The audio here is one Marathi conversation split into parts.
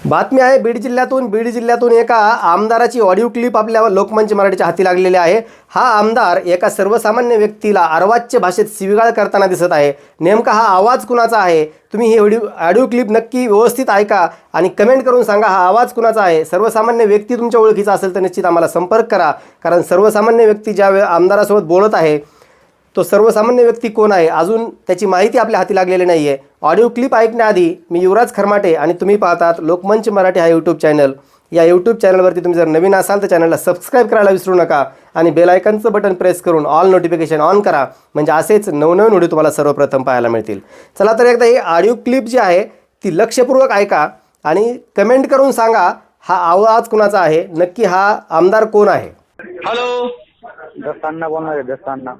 बातमी आहे बीड जिल्ह्यातून एका आमदाराची ऑडिओ क्लिप आपल्या लोकमंच मराठीच्या हाती लागलेली आहे। हा आमदार एका सर्वसामान्य व्यक्तीला अर्वाच्य भाषेत शिवीगाळ करताना दिसत आहे। नेमका हा आवाज कुणाचा आहे? तुम्ही ही ऑडिओ क्लिप नक्की व्यवस्थित ऐका आणि कमेंट करून सांगा हा आवाज कुणाचा आहे। सर्वसामान्य व्यक्ती तुमच्या ओळखीचा असेल तर निश्चित आम्हाला संपर्क करा, कारण सर्वसामान्य व्यक्ती ज्या आमदारासोबत बोलत आहे तो सर्वसामान्य व्यक्ती कोण आहे अजून त्याची माहिती आपल्या हाती लागलेली नाही आहे। ऑडिओ क्लिप ऐकण्याआधी मी युवराज खरमाटे आणि तुम्ही पाहतात लोकमंच मराठी हा यूट्यूब चॅनल। या यूट्यूब चॅनलवरती तुम्ही जर नवीन असाल तर चॅनलला सबस्क्राईब करायला विसरू नका आणि बेल आयकॉनचं बटन प्रेस करून ऑल नोटिफिकेशन ऑन करा, म्हणजे असेच नवनवीन व्हिडिओ तुम्हाला सर्वप्रथम पाहायला मिळतील। चला तर एकदा ही ऑडिओ क्लिप जी आहे ती लक्षपूर्वक ऐका आणि कमेंट करून सांगा हा आवाज कुणाचा आहे, नक्की हा आमदार कोण आहे। हॅलो, दस्ताना बोलणार आहे दस्ताना।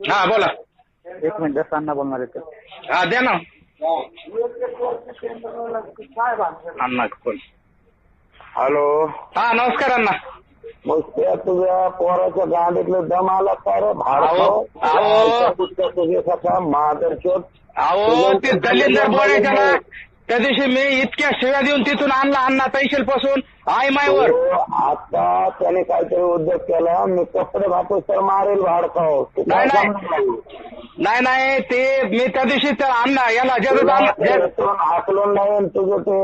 हा बोला। एक मिनिट, दस्ताना बोलणार आहे। हा द्या ना अण्णा फोन। हॅलो, हा नमस्कार अण्णा। मग त्या तुझ्या पोराच्या गाडीतलं दम आला तर अहो, तुझ्यासारखा मादरचोद। अहो ते दलिंदर बोलायचं ना, त्या दिवशी मी इतक्या शिव्या देऊन तिथून आणला अण्णा तैशेल पासून आई मायवर। आता त्याने काहीतरी उद्योग केला, मी कपडे घातू तर मारेल भाडकाव। नाही नाही ते मी त्या दिवशी त्या अण्णा याला हाकलून नाही तुझं ते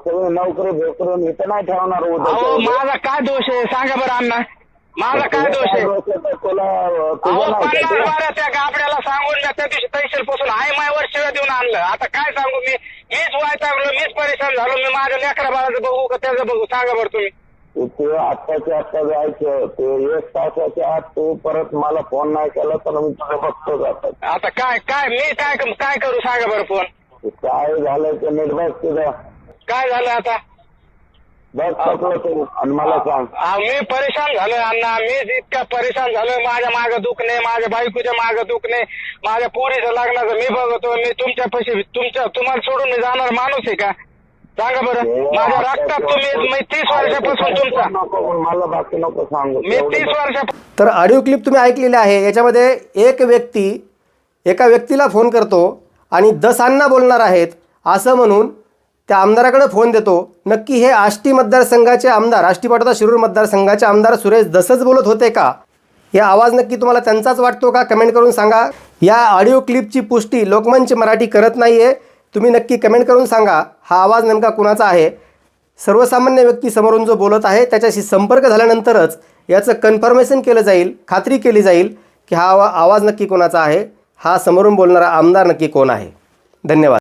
सगळी नोकरी भेटून इथं नाही ठेवणार अहो उद्योग। माझा काय दोष आहे सांगा बरं अण्णा, माझा काय दोष आहे? अहो 50 बारा त्या गाबड्याला सांगून मी त्या दिवशी तैशेल पासून आई मायवर शिव्या देऊन आणलं। आता काय सांगू मीच वैतागलो, मीच परेशान झालो। मी माझ्या लेकरा बाळाचं बघू का त्याचं बघू सांगा बरं तुम्ही। ते आत्ताच्या आत्ता जायचं, ते 1 तासाच्या आत तू परत मला फोन नाही केला तर मी तुला बघतो जातात। आता काय मी काय करू सांगा बरं फोन। काय झालं ते नीट बघ तुझं काय झालं आता बघ टाकलं तू आणि मला सांग। मी परेशान झालोय अण्णा, मी इतका परेशान झालोय। माझ्या मागं दुखणे, माझ्या बायकोच्या मागं दुखणे, माझ्या पोरीचं लग्नाचं मी बघतो। मी तुमच्यापाशी तुम्हाला सोडून मी जाणार माणूस आहे का सांगा बरं? माझ्या रक्तात तुम्ही 30 वर्षापासून तुमचा मला बाकी नको सांगू। मी 30 वर्षा तर ऑडिओ क्लिप तुम्ही ऐकलेली आहे। याच्यामध्ये एक व्यक्ती एका व्यक्तीला फोन करतो आणि दसांना बोलणार आहेत असं म्हणून त्या आमदाराकडे फोन देतो। नक्की हे आष्टी मतदारसंघाचे आमदार, आष्टी पाटोदा शिरूर मतदारसंघाचे आमदार सुरेश दसच बोलत होते का? हे आवाज नक्की तुम्हाला त्यांचाच वाटतो का? कमेंट करून सांगा। या ऑडिओ क्लिपची पुष्टी लोकमंच मराठी करत नाही आहे, तुम्ही नक्की कमेंट करून सांगा हा आवाज नेमका कुणाचा आहे। सर्वसामान्य व्यक्ती समोरून जो बोलत आहे त्याच्याशी संपर्क झाल्यानंतरच याचं कन्फर्मेशन केलं जाईल, खात्री केली जाईल की हा आवाज नक्की कोणाचा आहे, हा समोरून बोलणारा आमदार नक्की कोण आहे। धन्यवाद।